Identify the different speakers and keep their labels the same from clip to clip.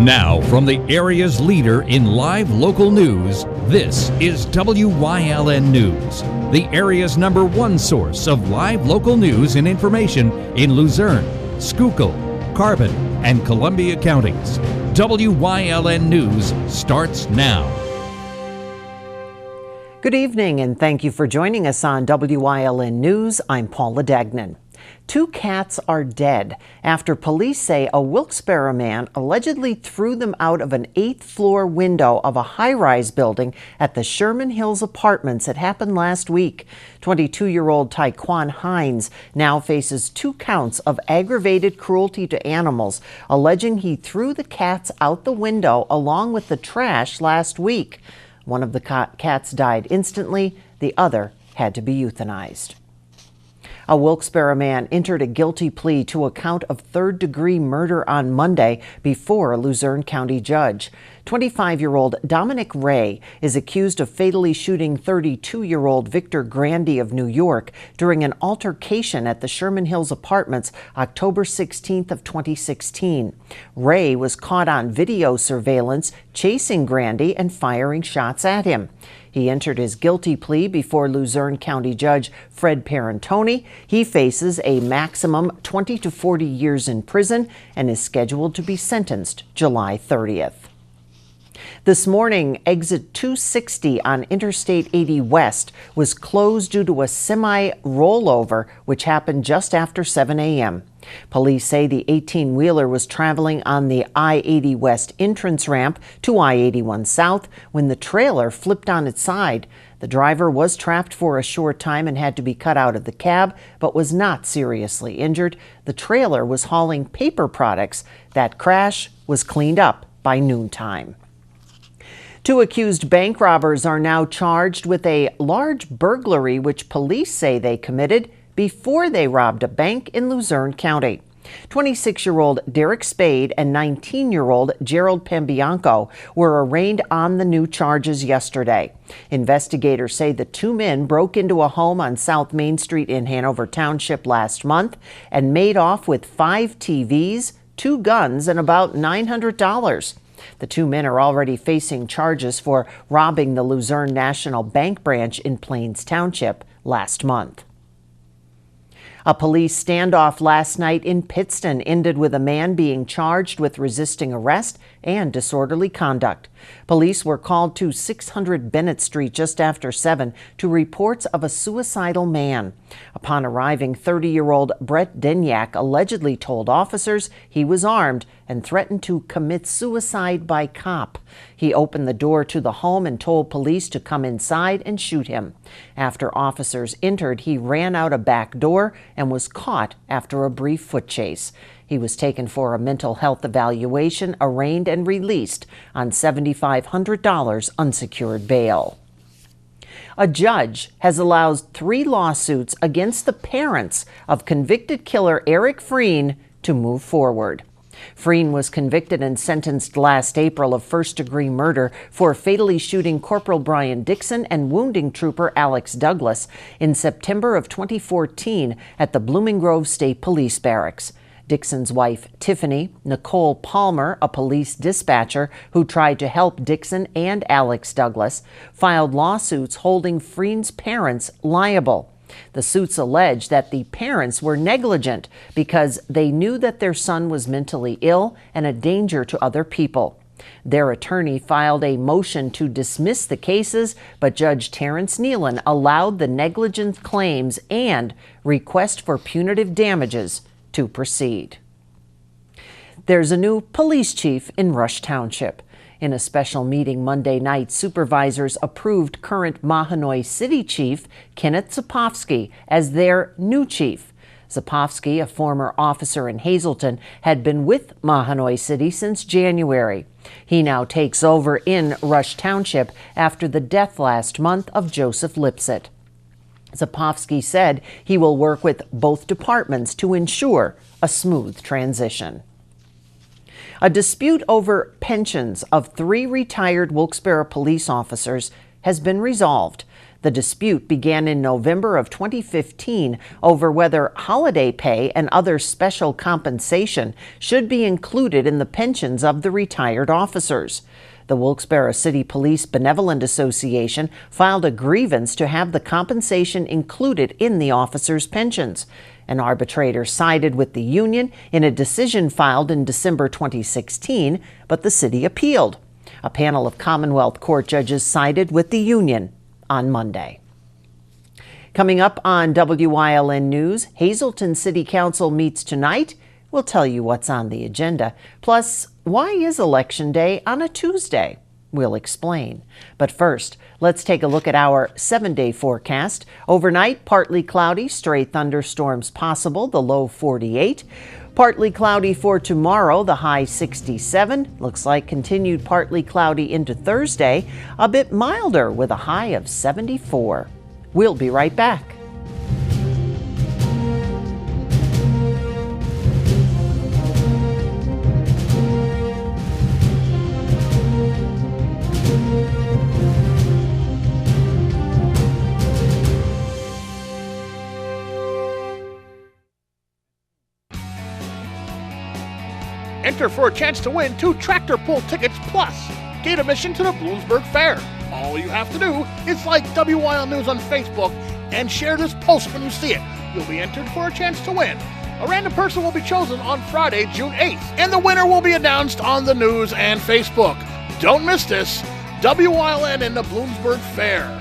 Speaker 1: Now, from the area's leader in live local news, this is WYLN News, the area's #1 source of live local news and information in Luzerne, Schuylkill, Carbon, and Columbia counties. WYLN News starts now.
Speaker 2: Good evening, and thank you for joining us on WYLN News. I'm Paula Dagnan. 2 cats are dead after police say a Wilkes-Barre man allegedly threw them out of an 8th-floor window of a high-rise building at the Sherman Hills Apartments. It happened last week. 22-year-old Tyquan Hines now faces 2 counts of aggravated cruelty to animals, alleging he threw the cats out the window along with the trash last week. One of the cats died instantly. The other had to be euthanized. A Wilkes-Barre man entered a guilty plea to a count of 3rd-degree murder on Monday before a Luzerne County judge. 25-year-old Dominic Ray is accused of fatally shooting 32-year-old Victor Grandy of New York during an altercation at the Sherman Hills Apartments October 16th of 2016. Ray was caught on video surveillance chasing Grandy and firing shots at him. He entered his guilty plea before Luzerne County Judge Fred Parentoni. He faces a maximum 20 to 40 years in prison and is scheduled to be sentenced July 30th. This morning, exit 260 on Interstate 80 West was closed due to a semi-rollover, which happened just after 7 a.m. Police say the 18-wheeler was traveling on the I-80 West entrance ramp to I-81 South when the trailer flipped on its side. The driver was trapped for a short time and had to be cut out of the cab, but was not seriously injured. The trailer was hauling paper products. That crash was cleaned up by noontime. 2 accused bank robbers are now charged with a large burglary which police say they committed before they robbed a bank in Luzerne County. 26-year-old Derek Spade and 19-year-old Gerald Pambianco were arraigned on the new charges yesterday. Investigators say the 2 men broke into a home on South Main Street in Hanover Township last month and made off with 5 TVs, 2 guns, and about $900. The 2 men are already facing charges for robbing the Luzerne National Bank branch in Plains Township last month. A police standoff last night in Pittston ended with a man being charged with resisting arrest and disorderly conduct. Police were called to 600 Bennett Street just after 7 to reports of a suicidal man. Upon arriving, 30-year-old Brett Denyak allegedly told officers he was armed and threatened to commit suicide by cop. He opened the door to the home and told police to come inside and shoot him. After officers entered, he ran out a back door and was caught after a brief foot chase. He was taken for a mental health evaluation, arraigned, and released on $7,500 unsecured bail. A judge has allowed 3 lawsuits against the parents of convicted killer Eric Freen to move forward. Freen was convicted and sentenced last April of 1st-degree murder for fatally shooting Corporal Brian Dixon and wounding Trooper Alex Douglas in September of 2014 at the Blooming Grove State Police Barracks. Dixon's wife, Tiffany Nicole Palmer, a police dispatcher who tried to help Dixon and Alex Douglas, filed lawsuits holding Freen's parents liable. The suits allege that the parents were negligent because they knew that their son was mentally ill and a danger to other people. Their attorney filed a motion to dismiss the cases, but Judge Terrence Nealon allowed the negligence claims and request for punitive damages to proceed. There's a new police chief in Rush Township. In a special meeting Monday night, supervisors approved current Mahanoy City Chief Kenneth Zapovsky as their new chief. Zapovsky, a former officer in Hazleton, had been with Mahanoy City since January. He now takes over in Rush Township after the death last month of Joseph Lipsett. Zapovsky said he will work with both departments to ensure a smooth transition. A dispute over pensions of 3 retired Wilkes-Barre police officers has been resolved. The dispute began in November of 2015 over whether holiday pay and other special compensation should be included in the pensions of the retired officers. The Wilkes-Barre City Police Benevolent Association filed a grievance to have the compensation included in the officers' pensions. An arbitrator sided with the union in a decision filed in December 2016, but the city appealed. A panel of Commonwealth Court judges sided with the union on Monday. Coming up on WYLN News, Hazleton City Council meets tonight. We'll tell you what's on the agenda. Plus, why is Election Day on a Tuesday? We'll explain. But first, let's take a look at our 7-day forecast. Overnight, partly cloudy, stray thunderstorms possible, the low 48. Partly cloudy for tomorrow, the high 67. Looks like continued partly cloudy into Thursday, a bit milder with a high of 74. We'll be right back.
Speaker 3: Enter for a chance to win 2 tractor pull tickets plus gate admission to the Bloomsburg Fair. All you have to do is like WYL News on Facebook and share this post when you see it. You'll be entered for a chance to win. A random person will be chosen on Friday, June 8th, and the winner will be announced on the news and Facebook. Don't miss this. WYLN and the Bloomsburg Fair.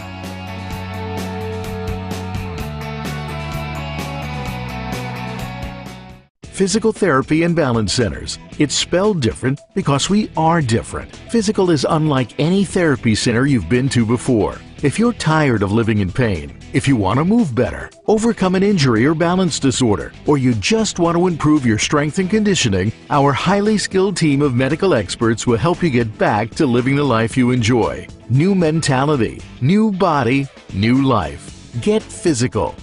Speaker 4: Physical Therapy and Balance Centers. It's spelled different because we are different. Physical is unlike any therapy center you've been to before. If you're tired of living in pain, if you want to move better, overcome an injury or balance disorder, or you just want to improve your strength and conditioning, our highly skilled team of medical experts will help you get back to living the life you enjoy. New mentality, new body, new life. Get physical.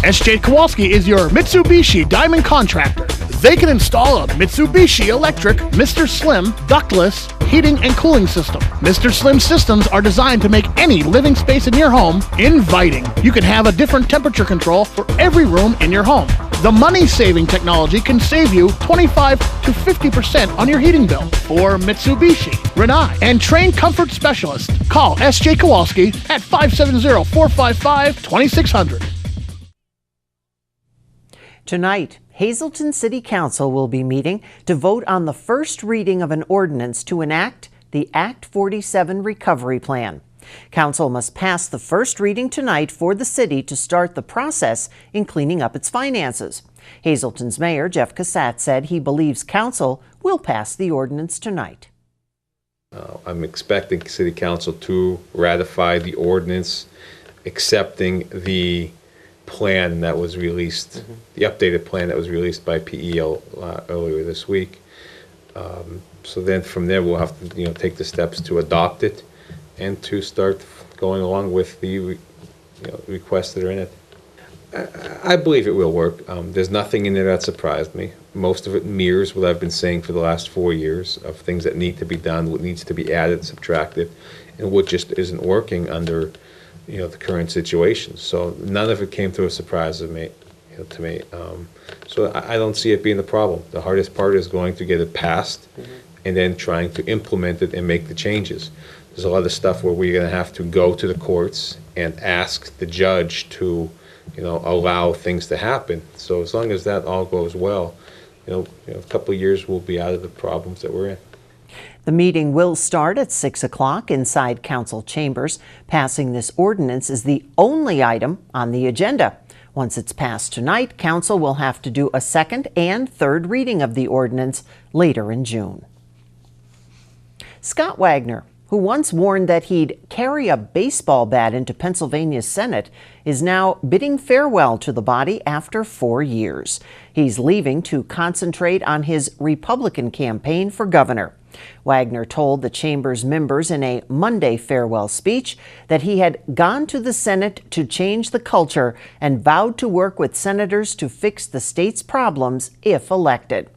Speaker 3: SJ Kowalski is your Mitsubishi Diamond Contractor. They can install a Mitsubishi electric Mr. Slim ductless heating and cooling system. Mr. Slim systems are designed to make any living space in your home inviting. You can have a different temperature control for every room in your home. The money-saving technology can save you 25 to 50% on your heating bill. For Mitsubishi, Rinnai, and trained comfort specialists, call SJ Kowalski at 570-455-2600.
Speaker 2: Tonight, Hazleton City Council will be meeting to vote on the first reading of an ordinance to enact the Act 47 Recovery Plan. Council must pass the first reading tonight for the city to start the process in cleaning up its finances. Hazleton's Mayor Jeff Cassatt said he believes Council will pass the ordinance tonight.
Speaker 5: I'm expecting City Council to ratify the ordinance accepting the plan that was released, the updated plan that was released by PEL earlier this week. So then from there we'll have to take the steps to adopt it and to start going along with the requests that are in it. I believe it will work. There's nothing in there that surprised me. Most of it mirrors what I've been saying for the last 4 years of things that need to be done, what needs to be added, subtracted, and what just isn't working under the current situation. So none of it came to a surprise to me. So I don't see it being a problem. The hardest part is going to get it passed and then trying to implement it and make the changes. There's a lot of stuff where we're going to have to go to the courts and ask the judge to allow things to happen. So as long as that all goes well, a couple of years we'll be out of the problems that we're in.
Speaker 2: The meeting will start at 6 o'clock inside Council chambers. Passing this ordinance is the only item on the agenda. Once it's passed tonight, Council will have to do a second and third reading of the ordinance later in June. Scott Wagner, who once warned that he'd carry a baseball bat into Pennsylvania's Senate, is now bidding farewell to the body after 4 years. He's leaving to concentrate on his Republican campaign for governor. Wagner told the chamber's members in a Monday farewell speech that he had gone to the Senate to change the culture and vowed to work with senators to fix the state's problems if elected.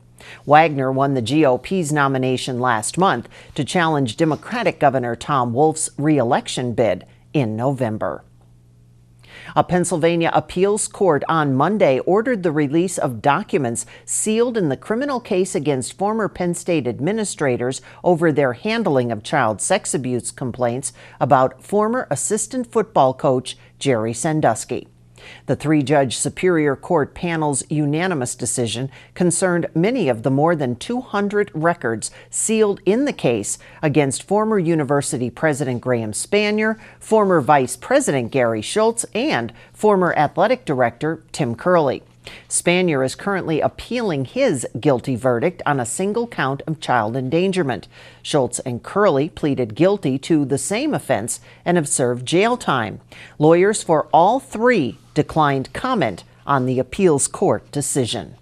Speaker 2: Wagner won the GOP's nomination last month to challenge Democratic Governor Tom Wolf's re-election bid in November. A Pennsylvania appeals court on Monday ordered the release of documents sealed in the criminal case against former Penn State administrators over their handling of child sex abuse complaints about former assistant football coach Jerry Sandusky. The three-judge Superior Court panel's unanimous decision concerned many of the more than 200 records sealed in the case against former university president Graham Spanier, former vice president Gary Schultz, and former athletic director Tim Curley. Spanier is currently appealing his guilty verdict on a single count of child endangerment. Schultz and Curley pleaded guilty to the same offense and have served jail time. Lawyers for all three declined comment on the appeals court decision.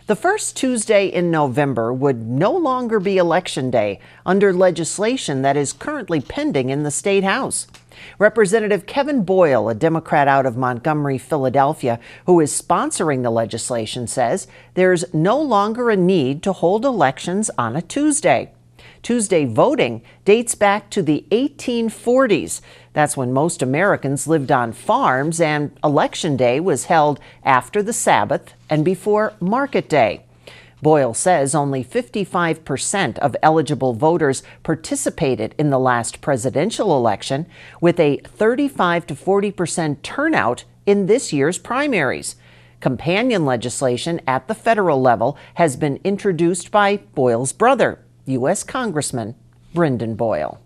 Speaker 2: The first Tuesday in November would no longer be Election Day under legislation that is currently pending in the State House. Representative Kevin Boyle, a Democrat out of Montgomery, Philadelphia, who is sponsoring the legislation, says there's no longer a need to hold elections on a Tuesday. Tuesday voting dates back to the 1840s. That's when most Americans lived on farms, and Election Day was held after the Sabbath and before Market Day. Boyle says only 55% of eligible voters participated in the last presidential election, with a 35 to 40% turnout in this year's primaries. Companion legislation at the federal level has been introduced by Boyle's brother, U.S. Congressman Brendan Boyle.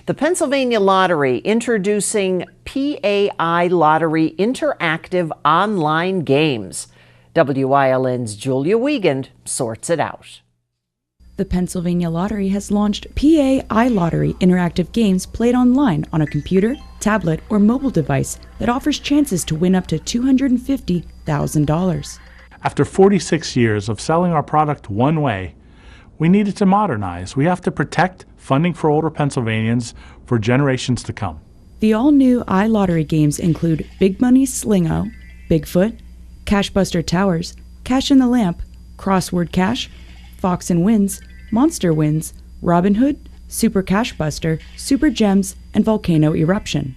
Speaker 2: The Pennsylvania Lottery introducing PAI Lottery Interactive Online Games. WYLN's Julia Wiegand sorts it out.
Speaker 6: The Pennsylvania Lottery has launched PAI Lottery interactive games played online on a computer, tablet, or mobile device that offers chances to win up to $250,000.
Speaker 7: After 46 years of selling our product one way, we needed to modernize. We have to protect funding for older Pennsylvanians for generations to come.
Speaker 6: The all-new iLottery games include Big Money Slingo, Bigfoot, Cashbuster Towers, Cash in the Lamp, Crossword Cash, Fox and Wins, Monster Wins, Robin Hood, Super Cashbuster, Super Gems, and Volcano Eruption.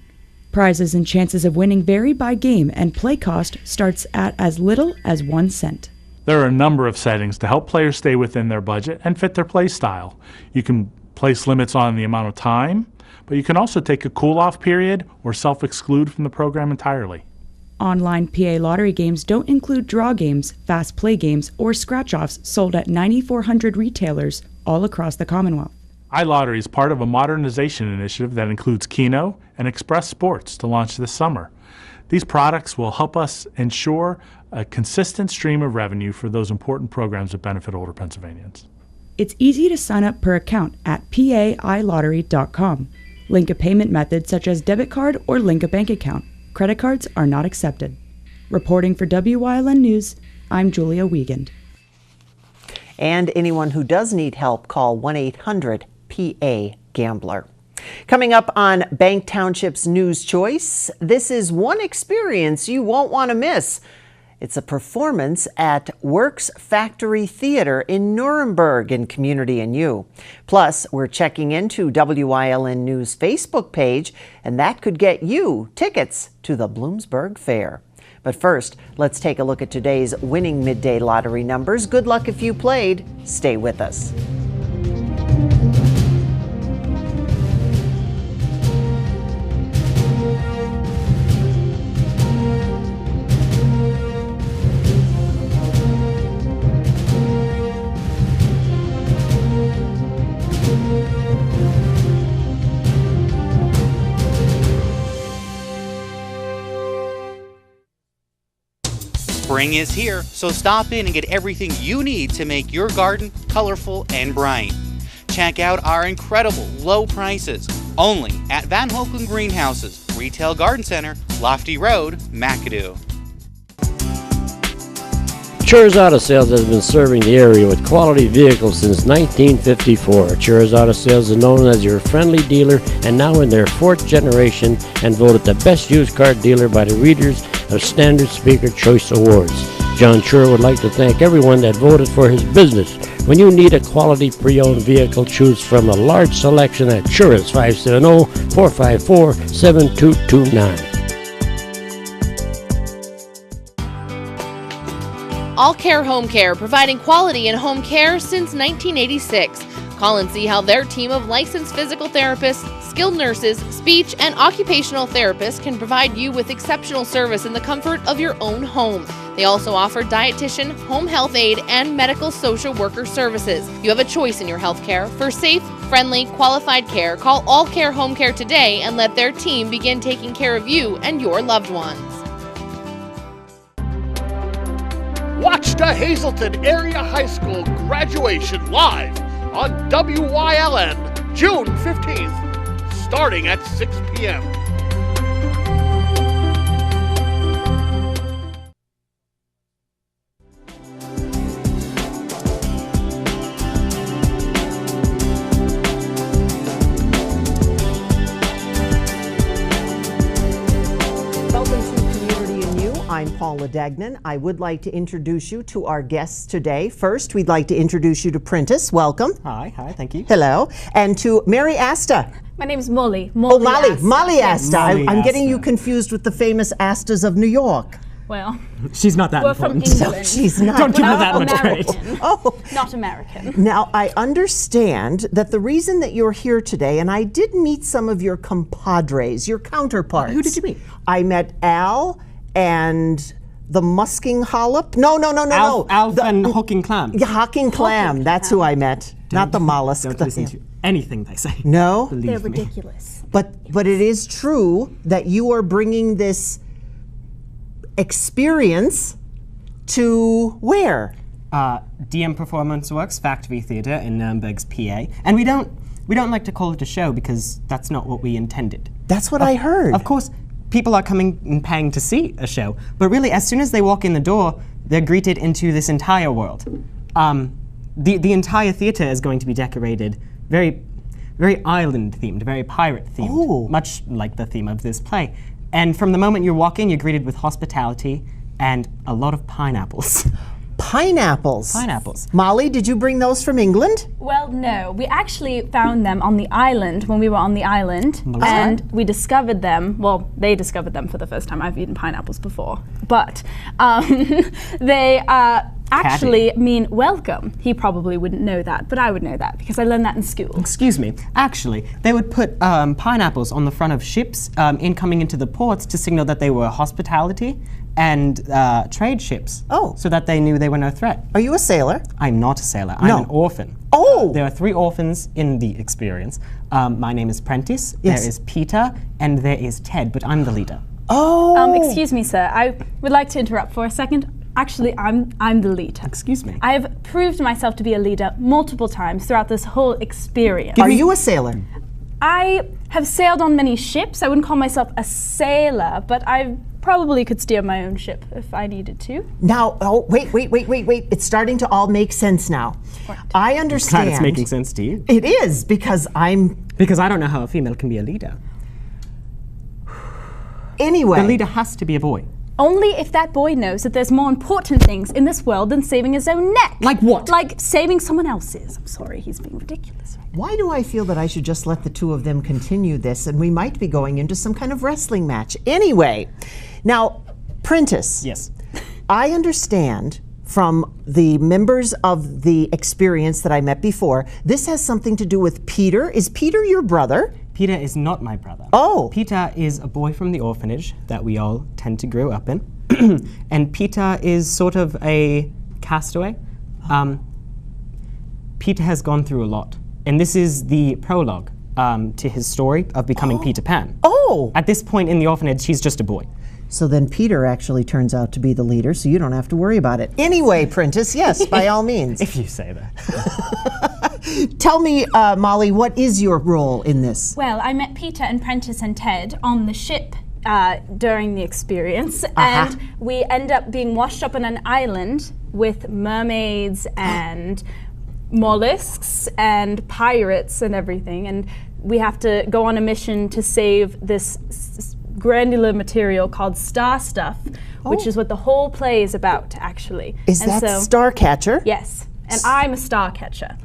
Speaker 6: Prizes and chances of winning vary by game, and play cost starts at as little as 1 cent.
Speaker 7: There are a number of settings to help players stay within their budget and fit their play style. You can place limits on the amount of time, but you can also take a cool-off period or self-exclude from the program entirely.
Speaker 6: Online PA lottery games don't include draw games, fast play games, or scratch-offs sold at 9,400 retailers all across the Commonwealth.
Speaker 7: iLottery is part of a modernization initiative that includes Keno and Express Sports to launch this summer. These products will help us ensure a consistent stream of revenue for those important programs that benefit older Pennsylvanians.
Speaker 6: It's easy to sign up per account at pailottery.com. Link a payment method such as debit card or link a bank account. Credit cards are not accepted. Reporting for WYLN News, I'm Julia Wiegand.
Speaker 2: And anyone who does need help, call 1-800-PA-GAMBLER. Coming up on Bank Township's News Choice, this is one experience you won't want to miss. It's a performance at Works Factory Theater in Nuremberg in Community and You. Plus, we're checking into WYLN News Facebook page, and that could get you tickets to the Bloomsburg Fair. But first, let's take a look at today's winning midday lottery numbers. Good luck if you played. Stay with us.
Speaker 8: Spring is here, so stop in and get everything you need to make your garden colorful and bright. Check out our incredible low prices, only at Van Hoeken Greenhouses, Retail Garden Center, Lofty Road, McAdoo.
Speaker 9: Chur's Auto Sales has been serving the area with quality vehicles since 1954. Chur's Auto Sales is known as your friendly dealer and now in their 4th generation and voted the best used car dealer by the readers of Standard Speaker Choice Awards. John Shure would like to thank everyone that voted for his business. When you need a quality pre-owned vehicle, choose from a large selection at Shure's 570-454-7229.
Speaker 10: All Care Home Care, providing quality in home care since 1986. Call and see how their team of licensed physical therapists, skilled nurses, speech, and occupational therapists can provide you with exceptional service in the comfort of your own home. They also offer dietitian, home health aide, and medical social worker services. You have a choice in your health care. For safe, friendly, qualified care, call All Care Home Care today and let their team begin taking care of you and your loved ones.
Speaker 3: Watch the Hazleton Area High School graduation live on WYLN June 15th, starting at 6 p.m.
Speaker 2: I'm Paula Dagnan. I would like to introduce you to our guests today. First, we'd like to introduce you to Prentice. Welcome.
Speaker 11: Hi, thank you.
Speaker 2: Hello. And to Mary Asta.
Speaker 12: My name is Molly.
Speaker 2: Molly Asta.
Speaker 11: Yes.
Speaker 2: I'm getting you confused with the famous Astas of New York.
Speaker 12: Well,
Speaker 11: she's not that
Speaker 12: we're
Speaker 11: important.
Speaker 12: from England.
Speaker 2: No, she's not.
Speaker 11: Don't give her that much
Speaker 12: American.
Speaker 11: credit.
Speaker 2: Oh.
Speaker 12: Not American.
Speaker 2: Now, I understand that the reason that you're here today, and I did meet some of your compadres, your counterparts.
Speaker 11: Who did you meet?
Speaker 2: I met Al and the Musking Hollop. No.
Speaker 11: Alf and Hawking Clam.
Speaker 2: Yeah, Hawking Clam. That's who I met. Not the mollusk.
Speaker 11: Don't listen to anything they say.
Speaker 2: No?
Speaker 12: They're
Speaker 11: Believe me.
Speaker 12: ridiculous.
Speaker 2: But it is true that you are bringing this experience to where?
Speaker 11: DM Performance Works Factory Theatre in Nuremberg's PA. And we don't like to call it a show because that's not what we intended.
Speaker 2: That's what I heard.
Speaker 11: Of course, people are coming and paying to see a show, but really, as soon as they walk in the door, they're greeted into this entire world. The entire theater is going to be decorated very, very island themed, very pirate themed, much like the theme of this play. And from the moment you walk in, you're greeted with hospitality and a lot of pineapples.
Speaker 2: Pineapples?
Speaker 11: Pineapples.
Speaker 2: Molly, did you bring those from England?
Speaker 12: Well, no. We actually found them on the island when we were on the island, and we discovered them. Well, they discovered them for the first time. I've eaten pineapples before, but they actually mean welcome. He probably wouldn't know that, but I would know that because I learned that in school.
Speaker 11: Excuse me. Actually, they would put pineapples on the front of ships coming into the ports to signal that they were hospitality and trade ships.
Speaker 2: Oh.
Speaker 11: So that they knew they were no threat.
Speaker 2: Are you a sailor?
Speaker 11: I'm not a sailor. I'm an orphan.
Speaker 2: Oh!
Speaker 11: There are 3 orphans in the experience. My name is Prentice,
Speaker 2: Yes.
Speaker 11: there is Peter, and there is Ted, but I'm the leader.
Speaker 2: Oh!
Speaker 12: Excuse me, sir. I would like to interrupt for a second. Actually, I'm the leader.
Speaker 11: Excuse me.
Speaker 12: I have proved myself to be a leader multiple times throughout this whole experience.
Speaker 2: Are you a sailor?
Speaker 12: I have sailed on many ships. I wouldn't call myself a sailor, but I probably could steer my own ship if I needed to.
Speaker 2: Now, wait. It's starting to all make sense now.
Speaker 12: What?
Speaker 2: I understand.
Speaker 11: Glad it's making sense to you.
Speaker 2: It is, because
Speaker 11: Because I don't know how a female can be a leader.
Speaker 2: Anyway.
Speaker 11: The leader has to be a boy.
Speaker 12: Only if that boy knows that there's more important things in this world than saving his own neck.
Speaker 11: Like what?
Speaker 12: Like saving someone else's. I'm sorry, he's being ridiculous right now.
Speaker 2: Why do I feel that I should just let the two of them continue this and we might be going into some kind of wrestling match? Anyway, now, Prentice.
Speaker 11: Yes.
Speaker 2: I understand from the members of the experience that I met before, this has something to do with Peter. Is Peter your brother?
Speaker 11: Peter is not my brother.
Speaker 2: Oh.
Speaker 11: Peter is a boy from the orphanage that we all tend to grow up in. And Peter is sort of a castaway. Peter has gone through a lot. And this is the prologue to his story of becoming Peter Pan.
Speaker 2: Oh!
Speaker 11: At this point in the orphanage, he's just a boy.
Speaker 2: So then Peter actually turns out to be the leader, so you don't have to worry about it. Anyway, Prentice, yes, by all means.
Speaker 11: If you say that.
Speaker 2: Tell me, Molly, what is your role in this?
Speaker 12: Well, I met Peter and Prentice and Ted on the ship during the experience, and we end up being washed up on an island with mermaids and mollusks and pirates and everything, and we have to go on a mission to save this granular material called star stuff, which is what the whole play is about, actually.
Speaker 2: Is that Starcatcher?
Speaker 12: Yes. And I'm a star catcher.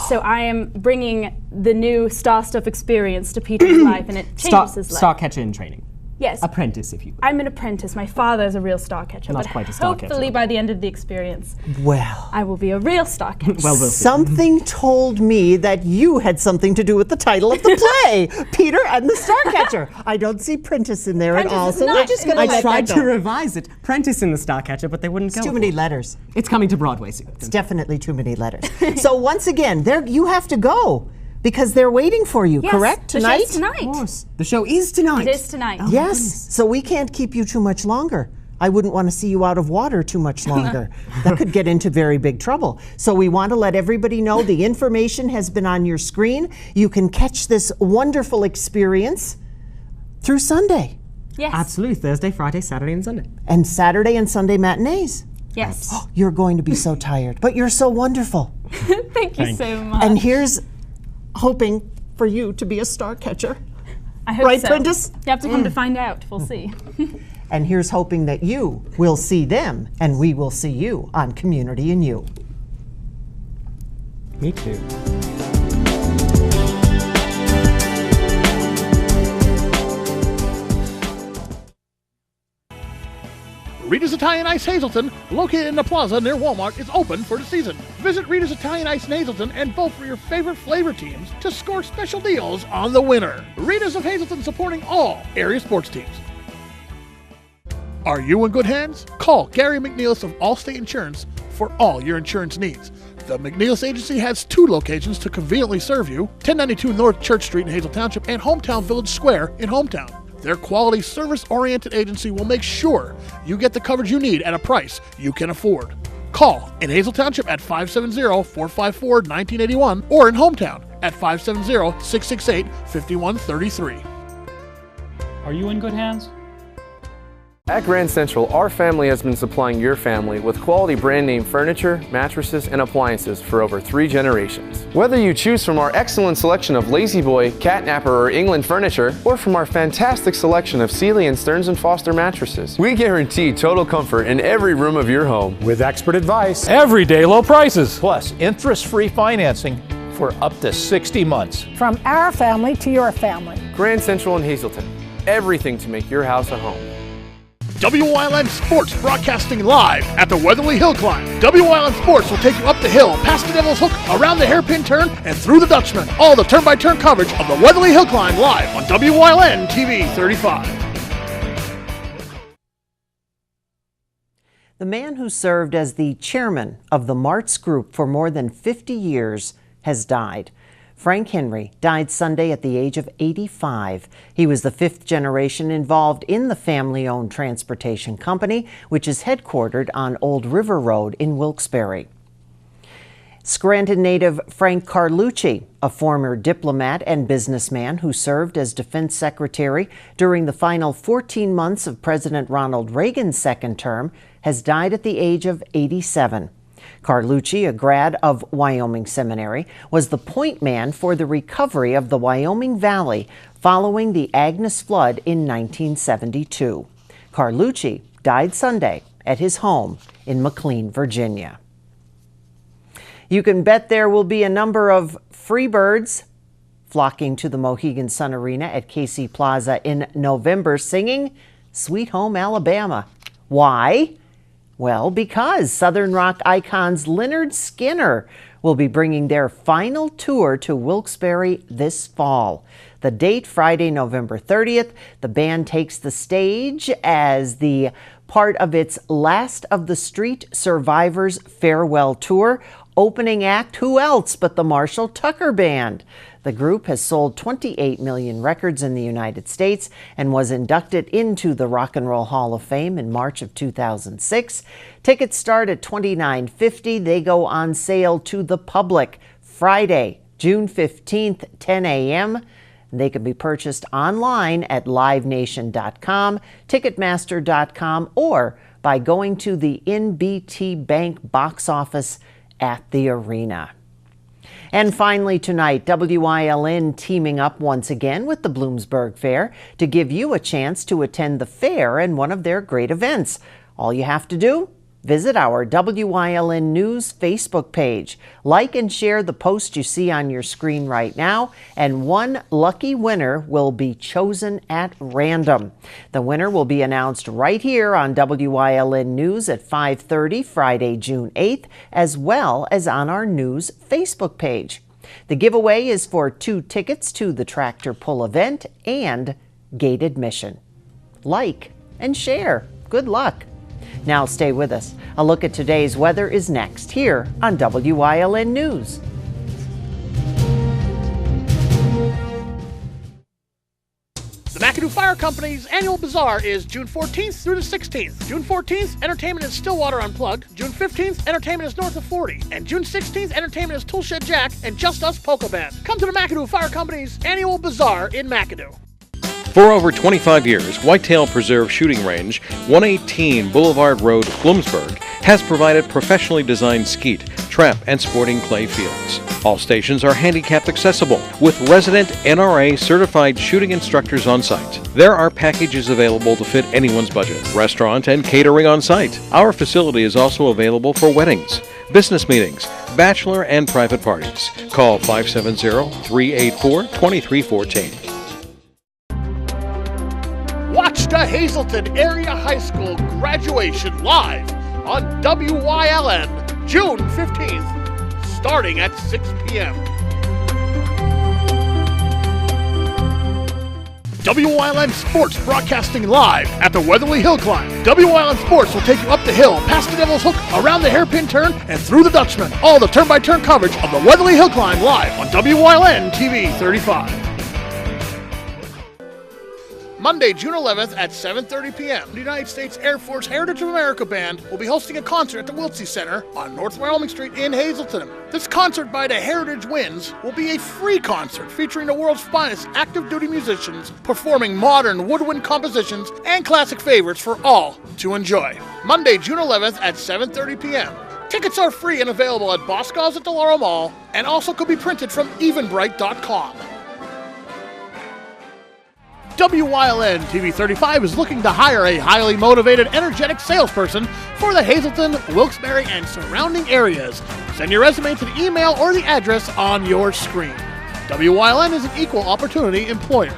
Speaker 12: So I am bringing the new star stuff experience to Peter's life, and it changes his life.
Speaker 11: Star catcher in training.
Speaker 12: Yes.
Speaker 11: Apprentice, if you will.
Speaker 12: I'm an apprentice. My father is a real star catcher.
Speaker 11: Not
Speaker 12: but
Speaker 11: quite a star catcher.
Speaker 12: hopefully by the end of the experience,
Speaker 2: Well,
Speaker 12: I will be a real star catcher.
Speaker 11: Well, we'll see.
Speaker 2: something told me that you had something to do with the title of the play, Peter and the Starcatcher. I don't see Prentice in there at all,
Speaker 12: Prentice is
Speaker 2: so we're
Speaker 12: not
Speaker 2: just
Speaker 12: in
Speaker 2: going to
Speaker 12: the
Speaker 2: let
Speaker 11: I tried
Speaker 2: that
Speaker 11: to
Speaker 2: go.
Speaker 11: revise it. Prentice in the star catcher, but they wouldn't go.
Speaker 2: Too many letters.
Speaker 11: It's coming to Broadway soon.
Speaker 2: It's definitely too many letters. So once again, you have to go because they're waiting for you,
Speaker 12: Yes,
Speaker 2: correct?
Speaker 12: the
Speaker 2: Tonight?
Speaker 12: show's tonight.
Speaker 11: Of course. The show is tonight.
Speaker 12: It is tonight.
Speaker 2: Yes. So we can't keep you too much longer. I wouldn't want to see you out of water too much longer. That could get into very big trouble. So we want to let everybody know the information has been on your screen. You can catch this wonderful experience through Sunday.
Speaker 12: Yes.
Speaker 11: Absolutely. Thursday, Friday, Saturday, and Sunday.
Speaker 2: And Saturday and Sunday matinees.
Speaker 12: Yes.
Speaker 2: You're going to be so tired, but you're so wonderful.
Speaker 12: Thank you so much.
Speaker 2: And here's hoping for you to be a star catcher.
Speaker 12: I hope
Speaker 2: right,
Speaker 12: so.
Speaker 2: Prentice?
Speaker 12: You have to come to find out. We'll see.
Speaker 2: And here's hoping that you will see them and we will see you on Community and You.
Speaker 11: Me too.
Speaker 3: Rita's Italian Ice Hazelton, located in the plaza near Walmart, is open for the season. Visit Rita's Italian Ice in Hazelton and vote for your favorite flavor teams to score special deals on the winner. Rita's of Hazelton supporting all area sports teams. Are you in good hands? Call Gary McNeilis of Allstate Insurance for all your insurance needs. The McNeilis Agency has 2 locations to conveniently serve you, 1092 North Church Street in Hazel Township and Hometown Village Square in Hometown. Their quality, service-oriented agency will make sure you get the coverage you need at a price you can afford. Call in Hazel Township at 570-454-1981 or in Hometown at 570-668-5133.
Speaker 13: Are you in good hands?
Speaker 14: At Grand Central, our family has been supplying your family with quality brand name furniture, mattresses, and appliances for over 3 generations. Whether you choose from our excellent selection of Lazy Boy, Catnapper, or England furniture, or from our fantastic selection of Sealy and Stearns & Foster mattresses, we guarantee total comfort in every room of your home.
Speaker 13: With expert advice, everyday low prices,
Speaker 15: plus interest-free financing for up to 60 months.
Speaker 16: From our family to your family.
Speaker 14: Grand Central in Hazelton. Everything to make your house a home.
Speaker 3: WYLN Sports broadcasting live at the Weatherly Hill Climb. WYLN Sports will take you up the hill, past the Devil's Hook, around the hairpin turn, and through the Dutchman. All the turn-by-turn coverage of the Weatherly Hill Climb live on WYLN TV 35.
Speaker 2: The man who served as the chairman of the Martz Group for more than 50 years has died. Frank Henry died Sunday at the age of 85. He was the 5th generation involved in the family-owned transportation company, which is headquartered on Old River Road in Wilkes-Barre. Scranton native Frank Carlucci, a former diplomat and businessman who served as defense secretary during the final 14 months of President Ronald Reagan's second term, has died at the age of 87. Carlucci, a grad of Wyoming Seminary, was the point man for the recovery of the Wyoming Valley following the Agnes flood in 1972. Carlucci died Sunday at his home in McLean, Virginia. You can bet there will be a number of free birds flocking to the Mohegan Sun Arena at Casey Plaza in November singing Sweet Home Alabama. Why? Well, because Southern rock icons Lynyrd Skynyrd will be bringing their final tour to Wilkes-Barre this fall. The date, Friday, November 30th. The band takes the stage as the part of its Last of the Street Survivors farewell tour. Opening act, who else but the Marshall Tucker Band? The group has sold 28 million records in the United States and was inducted into the Rock and Roll Hall of Fame in March of 2006. Tickets start at $29.50. They go on sale to the public Friday, June 15th, 10 a.m. They can be purchased online at livenation.com, ticketmaster.com, or by going to the NBT Bank box office at the arena. And finally tonight, Wyln teaming up once again with the Bloomsburg Fair to give you a chance to attend the fair and one of their great events. All you have to do? Visit our WYLN News Facebook page. Like and share the post you see on your screen right now, and one lucky winner will be chosen at random. The winner will be announced right here on WYLN News at 5:30 Friday, June 8th, as well as on our news Facebook page. The giveaway is for 2 tickets to the Tractor Pull event and gate admission. Like and share. Good luck. Now stay with us. A look at today's weather is next here on WYLN News.
Speaker 3: The McAdoo Fire Company's annual bazaar is June 14th through the 16th. June 14th, entertainment is Stillwater Unplugged. June 15th, entertainment is North of 40. And June 16th, entertainment is Toolshed Jack and Just Us Polka Band. Come to the McAdoo Fire Company's annual bazaar in McAdoo.
Speaker 15: For over 25 years, Whitetail Preserve Shooting Range, 118 Boulevard Road, Bloomsburg, has provided professionally designed skeet, trap, and sporting clay fields. All stations are handicapped accessible with resident NRA certified shooting instructors on site. There are packages available to fit anyone's budget, restaurant and catering on site. Our facility is also available for weddings, business meetings, bachelor and private parties. Call 570-384-2314.
Speaker 3: Watch the Hazleton Area High School graduation live on WYLN June 15th, starting at 6 p.m. WYLN Sports broadcasting live at the Weatherly Hill Climb. WYLN Sports will take you up the hill, past the Devil's Hook, around the hairpin turn, and through the Dutchman. All the turn-by-turn coverage of the Weatherly Hill Climb live on WYLN TV 35. Monday, June 11th at 7:30 p.m. The United States Air Force Heritage of America Band will be hosting a concert at the Wiltsey Center on North Wyoming Street in Hazleton. This concert by the Heritage Winds will be a free concert featuring the world's finest active duty musicians performing modern woodwind compositions and classic favorites for all to enjoy. Monday, June 11th at 7:30 p.m. Tickets are free and available at Boscov's at the Laurel Mall and also could be printed from evenbright.com. WYLN TV 35 is looking to hire a highly motivated, energetic salesperson for the Hazleton, Wilkes-Barre, and surrounding areas. Send your resume to the email or the address on your screen. WYLN is an equal opportunity employer.